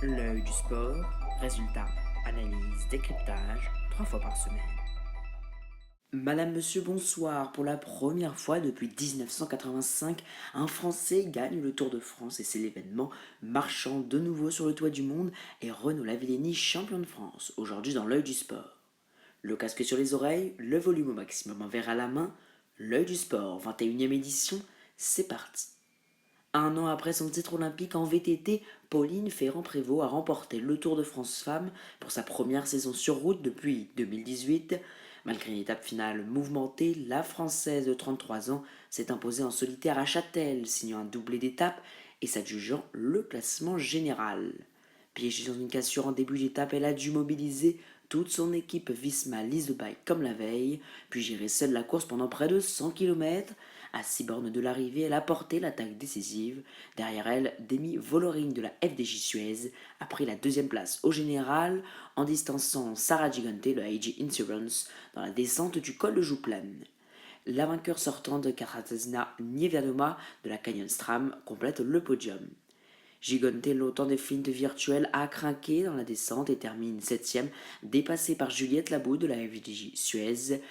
L'œil du sport, résultats, analyse, décryptage, 3 fois par semaine. Madame, monsieur, bonsoir. Pour la première fois depuis 1985, un Français gagne le Tour de France et c'est l'événement marchant de nouveau sur le toit du monde et Renaud Lavillenie champion de France, aujourd'hui dans l'œil du sport. Le casque sur les oreilles, le volume au maximum, un verre à la main, l'œil du sport, 21e édition, c'est parti. Un an après son titre olympique en VTT, Pauline Ferrand-Prévot a remporté le Tour de France Femmes pour sa première saison sur route depuis 2018. Malgré une étape finale mouvementée, la Française de 33 ans s'est imposée en solitaire à Châtel, signant un doublé d'étape et s'adjugeant le classement général. Piégée dans une cassure en début d'étape, elle a dû mobiliser toute son équipe Visma Lise de Bike comme la veille, puis gérer seule la course pendant près de 100 km. À 6 bornes de l'arrivée, elle a porté l'attaque décisive. Derrière elle, Demi Vollering de la FDJ Suez a pris la deuxième place au général en distançant Sarah Gigante de AG Insurance dans la descente du col de Jouplan. La vainqueur sortante Katarzyna Niewiadoma de la Canyon Stram complète le podium. Gigante, l'autant des fintes virtuelles, a craqué dans la descente et termine 7ème, dépassée par Juliette Labou de la FDJ Suez.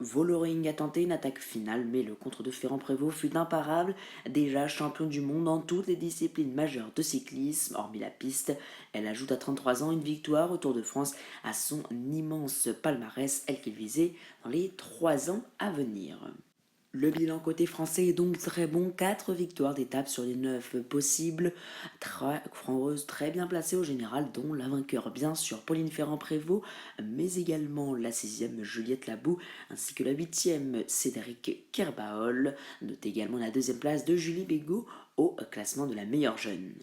Vollering a tenté une attaque finale, mais le contre de Ferrand-Prévot fut imparable. Déjà champion du monde dans toutes les disciplines majeures de cyclisme, hormis la piste, elle ajoute à 33 ans une victoire au Tour de France à son immense palmarès, elle qu'il visait dans les 3 ans à venir. Le bilan côté français est donc très bon, 4 victoires d'étape sur les 9 possibles, Franc-Rose très bien placée au général, dont la vainqueur bien sûr Pauline Ferrand-Prévot, mais également la 6e Juliette Labou, ainsi que la 8e Cédric Kerbaol, note également la 2e place de Julie Bégaud au classement de la meilleure jeune.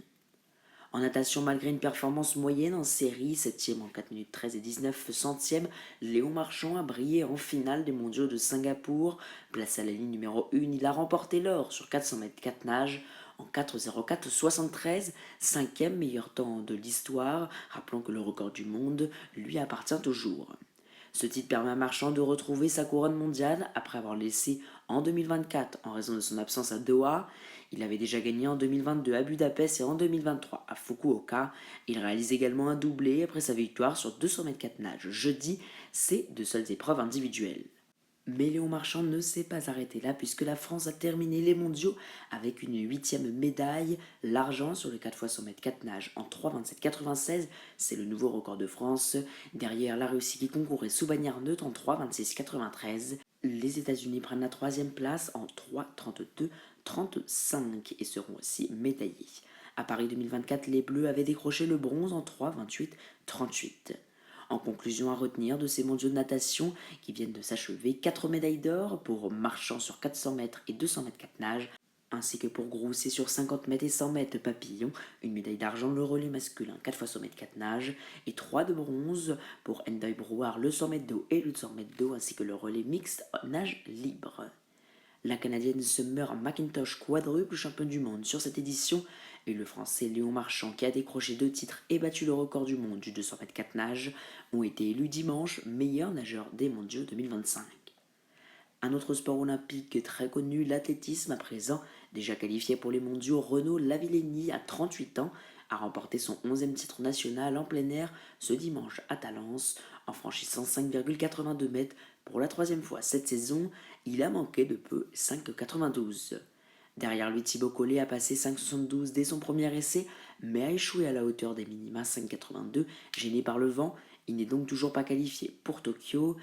En natation, malgré une performance moyenne en série, 7ème en 4 minutes 13 et 19 centièmes, Léon Marchand a brillé en finale des mondiaux de Singapour. Placé à la ligne numéro 1, il a remporté l'or sur 400 mètres 4 nages en 4,04,73, 5e meilleur temps de l'histoire. Rappelons que le record du monde lui appartient toujours. Ce titre permet à Marchand de retrouver sa couronne mondiale après avoir laissé en 2024 en raison de son absence à Doha. Il avait déjà gagné en 2022 à Budapest et en 2023 à Fukuoka. Il réalise également un doublé après sa victoire sur 200 mètres 4 nages jeudi, ses 2 seules épreuves individuelles. Mais Léon Marchand ne s'est pas arrêté là puisque la France a terminé les mondiaux avec une 8e médaille, l'argent sur le 4 x 100 mètres 4 nages en 3,27,96, c'est le nouveau record de France. Derrière la Russie qui concourait sous bannière neutre en 3,26,93, les États-Unis prennent la 3e place en 3,32,35 et seront aussi médaillés. À Paris 2024, les Bleus avaient décroché le bronze en 3,28,38. En conclusion à retenir de ces mondiaux de natation qui viennent de s'achever, 4 médailles d'or pour Marchand sur 400 mètres et 200 mètres 4 nages, ainsi que pour Grousset sur 50 mètres et 100 mètres papillon, une médaille d'argent le relais masculin 4 x 100 mètres 4 nages, et 3 de bronze pour Endoy Brouard le 100 mètres d'eau et le 100 mètres d'eau, ainsi que le relais mixte nage libre. La Canadienne Summer McIntosh quadruple championne du monde sur cette édition et le Français Léon Marchand qui a décroché 2 titres et battu le record du monde du 200 mètres 4 nages ont été élus dimanche meilleurs nageurs des mondiaux 2025. Un autre sport olympique très connu, l'athlétisme à présent, déjà qualifié pour les mondiaux, Renaud Lavillenie à 38 ans a remporté son 11e titre national en plein air ce dimanche à Talence en franchissant 5,82 mètres pour la 3e fois cette saison. Il a manqué de peu 5,92. Derrière lui, Thibaut Collet a passé 5,72 dès son premier essai, mais a échoué à la hauteur des minima 5,82, gêné par le vent. Il n'est donc toujours pas qualifié pour Tokyo.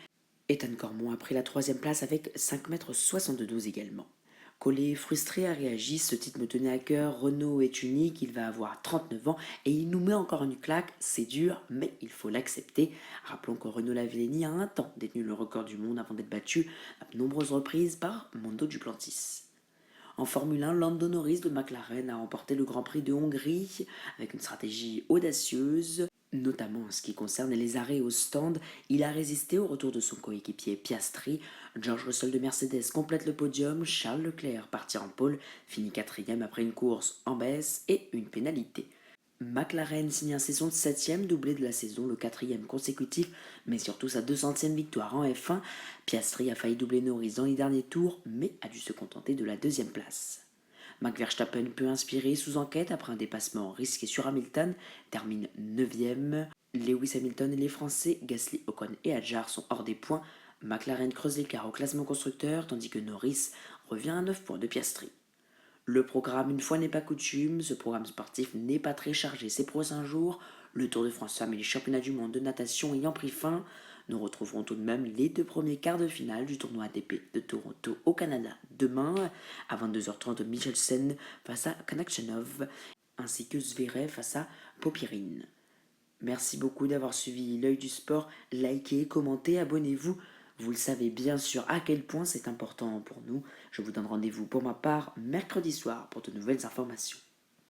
Ethan Cormont a pris la 3e place avec 5,72 m également. Collet, frustré, a réagi. Ce titre me tenait à cœur. Renaud est unique, il va avoir 39 ans et il nous met encore une claque. C'est dur, mais il faut l'accepter. Rappelons que Renaud Lavillenie a un temps détenu le record du monde avant d'être battu à de nombreuses reprises par Mondo Duplantis. En Formule 1, Lando Norris de McLaren a remporté le Grand Prix de Hongrie avec une stratégie audacieuse, notamment en ce qui concerne les arrêts au stand. Il a résisté au retour de son coéquipier Piastri. George Russell de Mercedes complète le podium. Charles Leclerc, parti en pole, finit 4e après une course en baisse et une pénalité. McLaren signe un saison de 7e, doublé de la saison, le 4e consécutif, mais surtout sa 200e victoire en F1. Piastri a failli doubler Norris dans les derniers tours, mais a dû se contenter de la 2e place. Max Verstappen peut inspirer sous enquête après un dépassement risqué sur Hamilton, termine 9e. Lewis Hamilton et les Français, Gasly, Ocon et Hadjar sont hors des points. McLaren creuse l'écart au classement constructeur tandis que Norris revient à 9 points de Piastri. Le programme, une fois n'est pas coutume, ce programme sportif n'est pas très chargé ces prochains jours. Le Tour de France femmes et les championnats du monde de natation ayant pris fin, nous retrouverons tout de même les 2 premiers quarts de finale du tournoi ATP de Toronto au Canada demain à 22h30 Michelsen face à Kanakchanov ainsi que Zverev face à Popirine. Merci beaucoup d'avoir suivi l'œil du sport, likez, commentez, abonnez-vous. Vous le savez bien sûr à quel point c'est important pour nous. Je vous donne rendez-vous pour ma part mercredi soir pour de nouvelles informations.